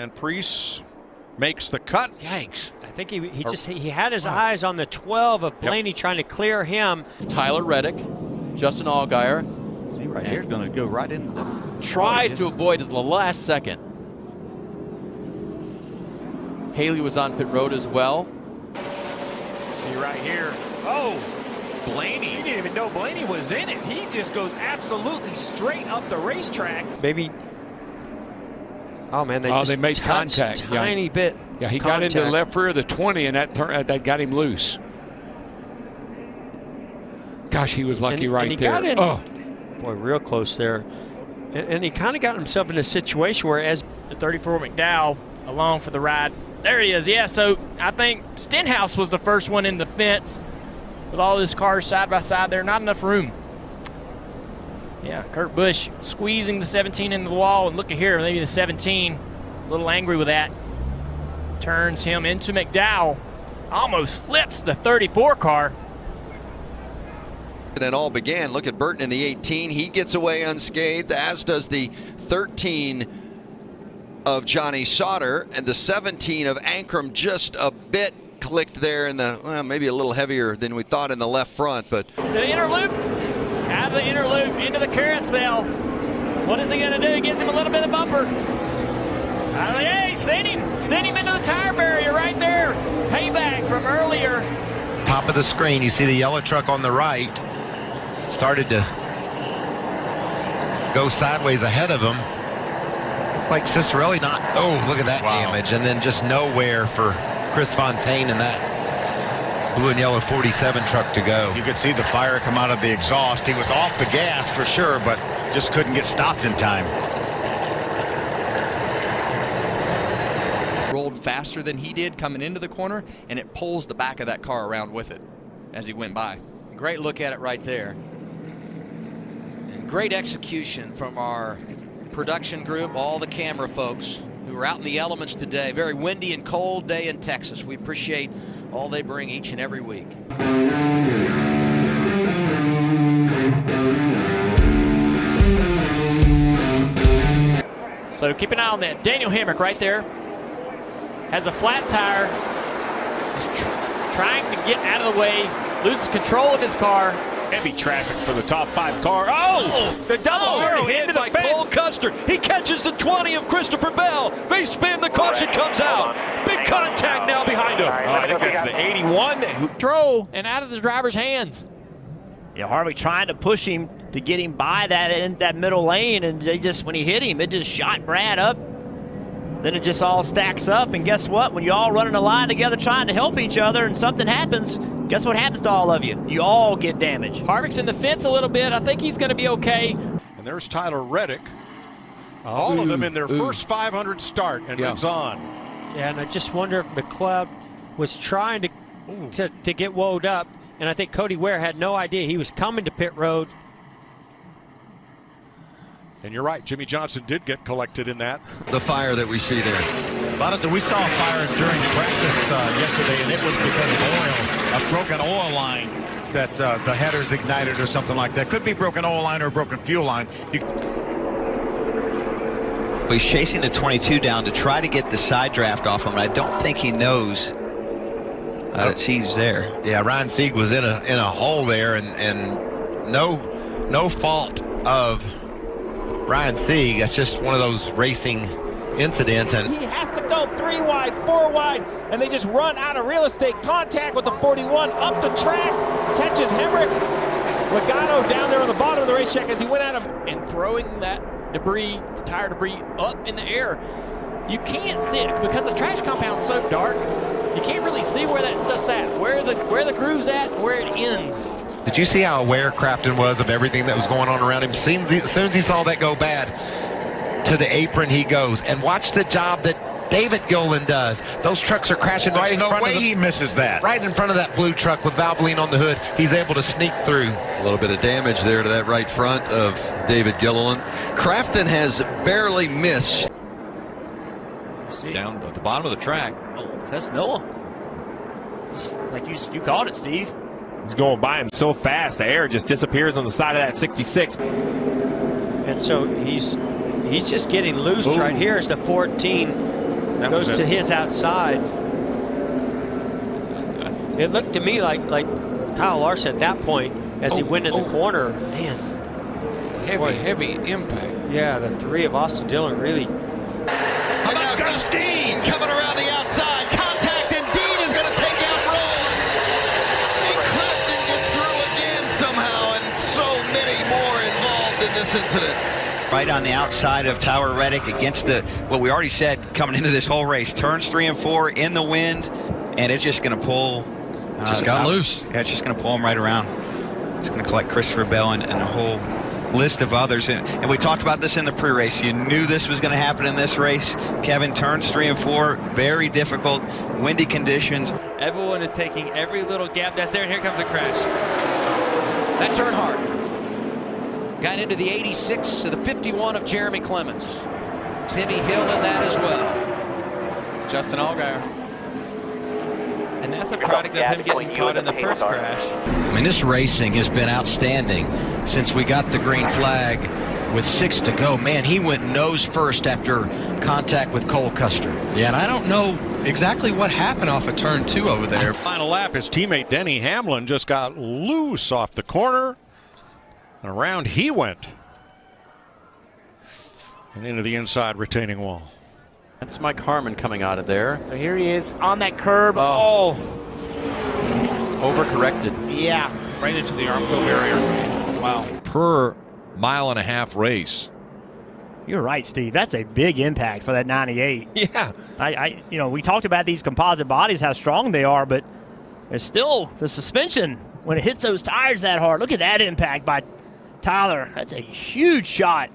And Preece makes the cut. Yikes. I think he had his eyes on the 12 of Blaney trying to clear him. Tyler Reddick, Justin Allgaier. See right here, going to go right in. Tries to avoid it the last second. Haley was on pit road as well. See right here. Oh, Blaney. He didn't even know Blaney was in it. He just goes absolutely straight up the racetrack. Maybe. Oh man, they made contact. Tiny bit. Yeah, he got into the left rear of the 20, and that got him loose. Gosh, he was lucky and right he there. Got in, boy, real close there. And he kind of got himself in a situation where, as the 34 McDowell along for the ride. There he is. Yeah, so I think Stenhouse was the first one in the fence with all his cars side by side there. Not enough room. Yeah, Kurt Busch squeezing the 17 into the wall, and look at here, maybe the 17, a little angry with that. Turns him into McDowell, almost flips the 34 car. And it all began. Look at Burton in the 18. He gets away unscathed, as does the 13 of Johnny Sauter, and the 17 of Ankrum just a bit clicked there in the, well, maybe a little heavier than we thought in the left front, but. The inner loop. Out of the inner loop into the carousel. What is he going to do? He gives him a little bit of bumper. Hey, send him into the tire barrier right there. Payback from earlier. Top of the screen, you see the yellow truck on the right. Started to go sideways ahead of him. Looked like Cicerelli not, oh, look at that damage. And then just nowhere for Chris Fontaine and that blue and yellow 47 truck to go. You could see the fire come out of the exhaust. He was off the gas for sure, but just couldn't get stopped in time. Rolled faster than he did coming into the corner, and it pulls the back of that car around with it as he went by. Great look at it right there. And great execution from our production group, all the camera folks who are out in the elements today. Very windy and cold day in Texas. We appreciate all they bring each and every week. So keep an eye on that. Daniel Hemrick right there has a flat tire. He's trying to get out of the way, loses control of his car. Heavy traffic for the top 5 car. Oh, the double arrow into the fence. Cole Custer. He catches the 20 of Christopher Bell. They spin, the caution comes out. Big contact now behind him. I think that's the 81 who drove and out of the driver's hands. Yeah, Harvick trying to push him to get him by that middle lane, and they just, when he hit him, it just shot Brad up. Then it just all stacks up, and guess what? When you all running a line together trying to help each other and something happens, guess what happens to all of you? You all get damaged. Harvick's in the fence a little bit. I think he's going to be okay. And there's Tyler Reddick. All of them in their first 500 start, and moves on. Yeah, and I just wonder if McLeod was trying to get woed up, and I think Cody Ware had no idea he was coming to pit road. And you're right, Jimmy Johnson did get collected in that. The fire that we see there. Honestly, we saw a fire during practice yesterday, and it was because of oil, a broken oil line that the headers ignited or something like that. Could be broken oil line or a broken fuel line. He's chasing the 22 down to try to get the side draft off him, and I don't think he knows that Sieg's there. Yeah, Ryan Sieg was in a hole there, and no fault of Ryan Sieg. That's just one of those racing incidents, and he has to go 3 wide, 4 wide, and they just run out of real estate. Contact with the 41 up the track, catches Hemrick. Legato down there on the bottom of the racetrack as he went out of and throwing that debris, tire debris, up in the air. You can't see it because the trash compound's so dark. You can't really see where that stuff's at, where the groove's at, where it ends. did you see how aware Crafton was of everything that was going on around him? As soon as he saw that go bad, to the apron he goes. And watch the job that David Gillen does. Those trucks are crashing right in front of him. There's no way he misses that. Right in front of that blue truck with Valvoline on the hood. He's able to sneak through. A little bit of damage there to that right front of David Gilliland. Crafton has barely missed. Down at the bottom of the track. Oh, that's Noah. Just like you called it, Steve. He's going by him so fast, the air just disappears on the side of that 66. And so he's just getting loose right here as the 14 goes to his outside. It looked to me like Kyle Larson at that point, as he went in the corner. Man, heavy impact. Yeah, the three of Austin Dillon really. And now Dean coming around the outside. Contact, and Dean is going to take out Rhodes. And Crafton gets through again somehow, and so many more involved in this incident. Right on the outside of Tyler Reddick against what we already said coming into this whole race. Turns 3 and 4 in the wind, and it's just going to pull. Just got loose. Yeah, it's just going to pull him right around. It's going to collect Christopher Bell and a whole list of others. And we talked about this in the pre-race. You knew this was going to happen in this race. Kevin, turns 3 and 4, very difficult, windy conditions. Everyone is taking every little gap that's there, and here comes a crash. That turned hard. Got into the 86 to the 51 of Jeremy Clements. Timmy Hill in that as well. Justin Allgaier. And that's a product of him getting caught in the first crash. I mean, this racing has been outstanding since we got the green flag with 6 to go. Man, he went nose first after contact with Cole Custer. Yeah, and I don't know exactly what happened off of turn 2 over there. Final lap, his teammate Denny Hamlin just got loose off the corner. And around he went. And into the inside retaining wall. That's Mike Harmon coming out of there. So here he is on that curb. Oh. Overcorrected. Yeah. Right into the Armco barrier. Wow. Per mile-and-a-half race. You're right, Steve. That's a big impact for that 98. Yeah. We talked about these composite bodies, how strong they are, but there's still the suspension when it hits those tires that hard. Look at that impact by Tyler. That's a huge shot.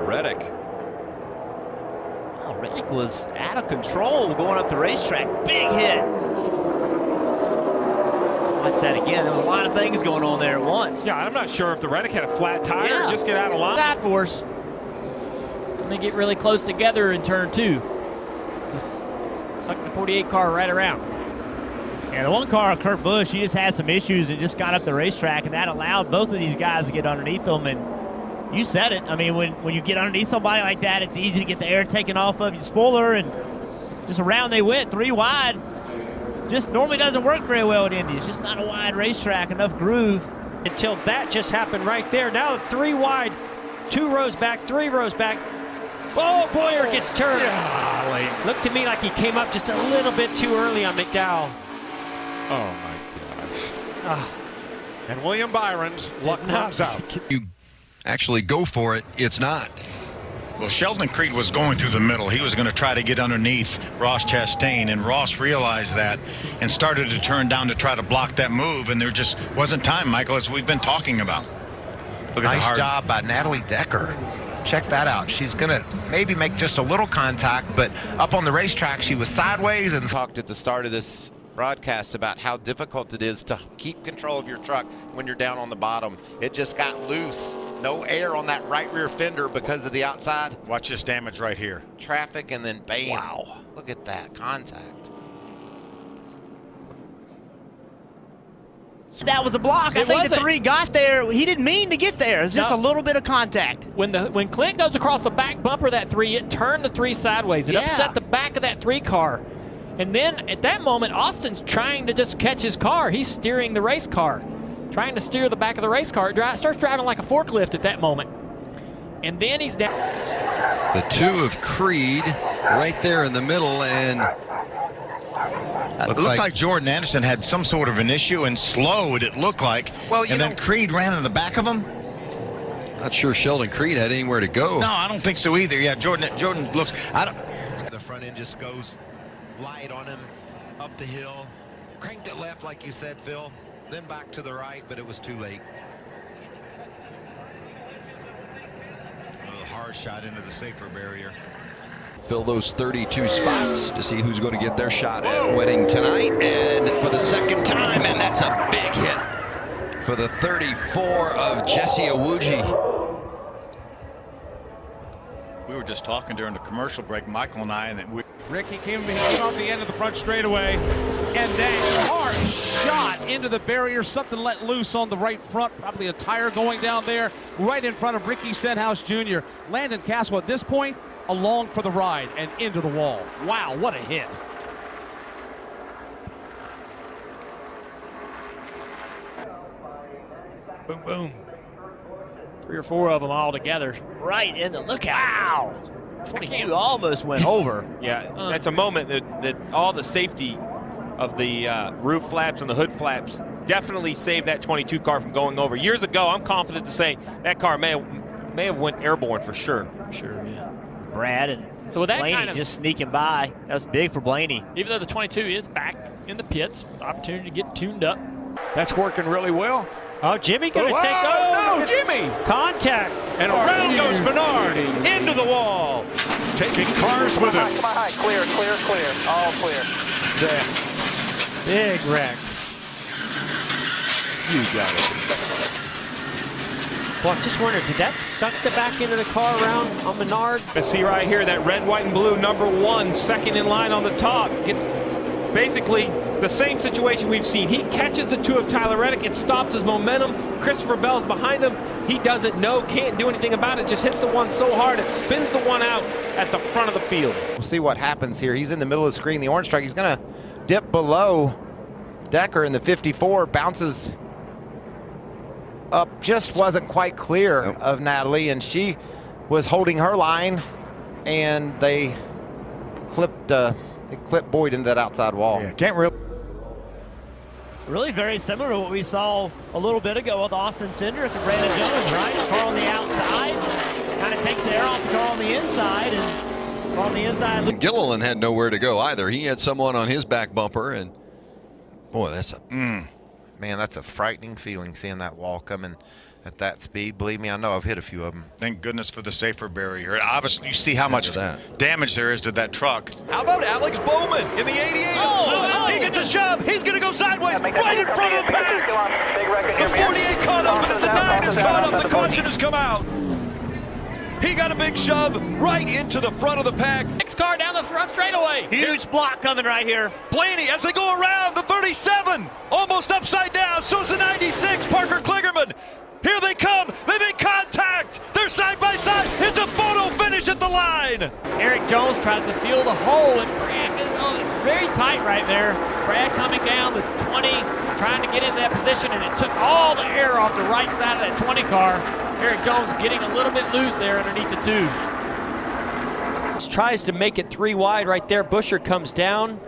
Reddick. Oh, Reddick was out of control going up the racetrack. Big hit. Watch that again. There was a lot of things going on there at once. Yeah, I'm not sure if the Reddick had a flat tire or just get out of line. That force. And they get really close together in turn 2. Just suck the 48 car right around. Yeah, the one car, Kurt Busch, he just had some issues and just got up the racetrack, and that allowed both of these guys to get underneath them. And you said it. I mean, when you get underneath somebody like that, it's easy to get the air taken off of your spoiler, and just around they went, 3 wide. Just normally doesn't work very well at Indy. It's just not a wide racetrack, enough groove. Until that just happened right there. Now 3 wide, 2 rows back, 3 rows back. Oh, Boyer gets turned. Golly. Looked to me like he came up just a little bit too early on McDowell. Oh, my gosh. And William Byron's luck runs out. You actually go for it, it's not. Well, Sheldon Creed was going through the middle. He was going to try to get underneath Ross Chastain, and Ross realized that and started to turn down to try to block that move, and there just wasn't time, Michael, as we've been talking about. Look at nice job by Natalie Decker. Check that out. She's going to maybe make just a little contact, but up on the racetrack, she was sideways. And talked at the start of this broadcast about how difficult it is to keep control of your truck when you're down on the bottom. It just got loose. No air on that right rear fender because of the outside. Watch this damage right here. Traffic, and then bam. Wow. Look at that contact. That was a block. I think the 3 got there. He didn't mean to get there. It's just a little bit of contact. When Clint goes across the back bumper of that 3, it turned the 3 sideways. It upset the back of that 3 car. And then at that moment, Austin's trying to just catch his car. He's steering the race car, trying to steer the back of the race car. It starts driving like a forklift at that moment. And then he's down. The 2 of Creed right there in the middle, and it looked like Jordan Anderson had some sort of an issue and slowed, it looked like. Well, and then Creed ran in the back of him. Not sure Sheldon Creed had anywhere to go. No, I don't think so either. Yeah, Jordan looks. The front end just goes light on him up the hill, cranked it left like you said, Phil, then back to the right, but it was too late. A hard shot into the safer barrier. Fill those 32 spots to see who's going to get their shot at winning tonight, and for the second time, and that's a big hit for the 34 of Jesse Awuji. We were just talking during the commercial break, Michael and I, and Ricky came off the end of the front straightaway. And that hard shot into the barrier, something let loose on the right front, probably a tire going down there, right in front of Ricky Stenhouse Jr. Landon Castle at this point, along for the ride and into the wall. Wow, what a hit. Boom, boom. 3 or 4 of them all together. Right in the lookout. Wow. 22 almost went over. Yeah, that's a moment that all the safety of the roof flaps and the hood flaps definitely saved that 22 car from going over. Years ago, I'm confident to say that car may have went airborne for sure. Sure, yeah. Brad and so with that Blaney kind of, just sneaking by. That was big for Blaney. Even though the 22 is back in the pits, opportunity to get tuned up. That's working really well. Oh, Jimmy gonna take. Oh, no, Jimmy! Contact. And around goes Menard into the wall, taking cars with him. Come on high, clear, all clear. Big wreck. You got it. Well, I'm just wondering, did that suck the back end of the car around on Menard? Let's see right here, that red, white, and blue number 1, second in line on the top. Gets basically the same situation we've seen. He catches the 2 of Tyler Reddick. It stops his momentum. Christopher Bell's behind him. He doesn't know, can't do anything about it. Just hits the 1 so hard, it spins the 1 out at the front of the field. We'll see what happens here. He's in the middle of the screen, the orange stripe. He's going to dip below Decker in the 54, bounces up, just wasn't quite clear of Natalie, and she was holding her line, and they clipped Boyd into that outside wall. Yeah, can't really. Really very similar to what we saw a little bit ago with Austin Cindric and Brandon Jones, right? Car on the outside, kind of takes the air off the car on the inside, and on the inside. And Gilliland had nowhere to go either. He had someone on his back bumper, and boy, that's a man, that's a frightening feeling seeing that wall coming at that speed. Believe me, I know I've hit a few of them. Thank goodness for the safer barrier. Obviously, you see how much damage there is to that truck. How about Alex Bowman in the 88? He gets a shove. He's going to go sideways right in front of the pack. The 48 caught up, and the 9 is caught up. The caution has come out. He got a big shove right into the front of the pack. Next car down the front straightaway. Huge block coming right here. Blaney, as they go around, the 37, almost upside down. So is the 96, Parker Kligerman. Here they come. They make contact. They're side by side. It's a photo finish at the line. Eric Jones tries to feel the hole, and Brad, it's very tight right there. Brad coming down the 20, trying to get in that position, and it took all the air off the right side of that 20 car. Eric Jones getting a little bit loose there underneath the 2. Tries to make it 3 wide right there. Busher comes down.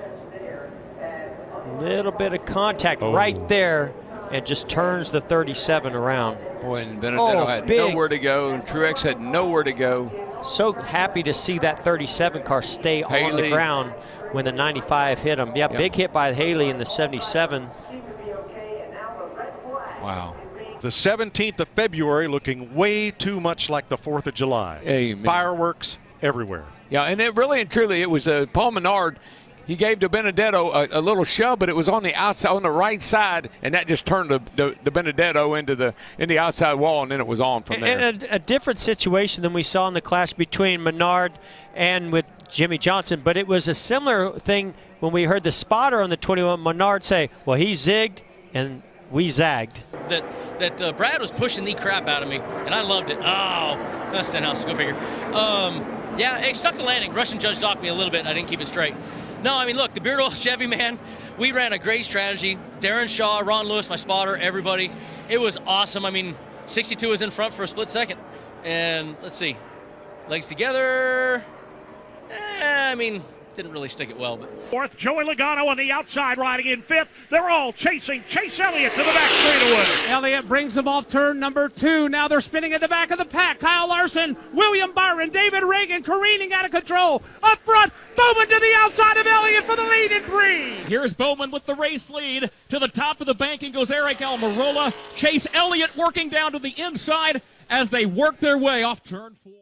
Little bit of contact right there, and just turns the 37 around. Boy, and Benedetto had nowhere to go, and Truex had nowhere to go. So happy to see that 37 car stay on the ground when the 95 hit him. Yeah, big hit by Haley in the 77. Wow. The 17th of February looking way too much like the 4th of July. Amen. Fireworks everywhere. Yeah, and it really and truly, it was Paul Menard. He gave to Benedetto a little shove, but it was on the outside, on the right side, and that just turned the Benedetto into the outside wall, and then it was on from there. And a different situation than we saw in the clash between Menard and with Jimmy Johnson, but it was a similar thing when we heard the spotter on the 21, Menard say, well, he zigged and we zagged. That Brad was pushing the crap out of me, and I loved it. Oh, that's Stenhouse, go figure. Yeah, it stuck the landing. Russian judge docked me a little bit. I didn't keep it straight. No, I mean, look, the Beard Oil Chevy, man, we ran a great strategy. Darren Shaw, Ron Lewis, my spotter, everybody. It was awesome. I mean, 62 was in front for a split second. And let's see, legs together. I mean, didn't really stick it well. But Fourth, Joey Logano on the outside riding in 5th. They're all chasing Chase Elliott to the back straightaway. Elliott brings them off turn number 2. Now they're spinning at the back of the pack. Kyle Larson, William Byron, David Reagan careening out of control. Up front, Bowman to the outside of Elliott for the lead in 3. Here's Bowman with the race lead. To the top of the banking goes Eric Almirola. Chase Elliott working down to the inside as they work their way off turn 4.